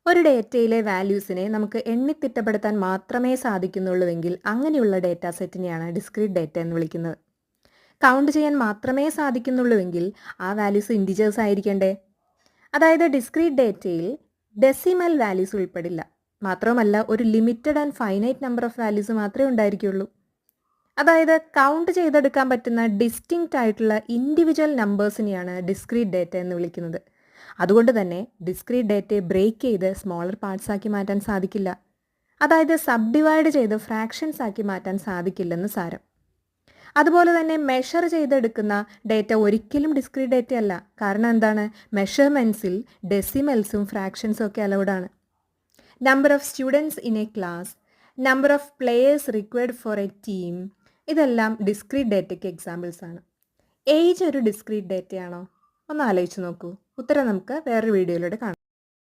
ഒരു ഡേറ്റയിലെ വാല്യൂസിനെ നമുക്ക് എണ്ണിത്തിട്ടപ്പെടുത്താൻ മാത്രമേ സാധിക്കുന്നുള്ളൂവെങ്കിൽ അങ്ങനെയുള്ള ഡേറ്റ സെറ്റിനെയാണ് ഡിസ്ക്രീറ്റ് ഡേറ്റ എന്ന് വിളിക്കുന്നത്. കൗണ്ട് ചെയ്യാൻ മാത്രമേ സാധിക്കുന്നുള്ളൂവെങ്കിൽ ആ വാല്യൂസ് ഇൻറ്റിജേഴ്സ് ആയിരിക്കണ്ടേ? അതായത് ഡിസ്ക്രീറ്റ് ഡേറ്റയിൽ ഡെസിമൽ വാല്യൂസ് ഉൾപ്പെടില്ല. മാത്രമല്ല ഒരു limited and finite number of values മാത്രമേ ഉണ്ടായിരിക്കുള്ളൂ. അതായത് കൗണ്ട് ചെയ്തെടുക്കാൻ പറ്റുന്ന ഡിസ്റ്റിങ്ക്റ്റ് ആയിട്ടുള്ള ഇൻഡിവിജ്വൽ നമ്പേഴ്സിനെയാണ് ഡിസ്ക്രീറ്റ് ഡേറ്റ എന്ന് വിളിക്കുന്നത്. അതുകൊണ്ട് തന്നെ ഡിസ്ക്രീറ്റ് ഡേറ്റയെ ബ്രേക്ക് ചെയ്ത് സ്മോളർ പാർട്സ് ആക്കി മാറ്റാൻ സാധിക്കില്ല. അതായത് സബ് ഡിവൈഡ് ചെയ്ത് ഫ്രാക്ഷൻസ് ആക്കി മാറ്റാൻ സാധിക്കില്ലെന്ന് സാരം. അതുപോലെ തന്നെ മെഷർ ചെയ്തെടുക്കുന്ന ഡേറ്റ ഒരിക്കലും ഡിസ്ക്രീറ്റ് ഡേറ്റ അല്ല. കാരണം എന്താണ്? മെഷർമെൻറ്റ്സിൽ ഡെസിമൽസും ഫ്രാക്ഷൻസും ഒക്കെ അലൗഡാണ്. Number of students in a class, number of players required for a team, ഇതെല്ലാം ഡിസ്ക്രീറ്റ് ഡേറ്റയ്ക്ക് എക്സാമ്പിൾസ് ആണ്. ഏജ് ഒരു ഡിസ്ക്രീറ്റ് ഡേറ്റയാണോ? ഒന്ന് ആലോചിച്ച് നോക്കൂ. ഉത്തരം നമുക്ക് വേറൊരു വീഡിയോയിലൂടെ കാണാം.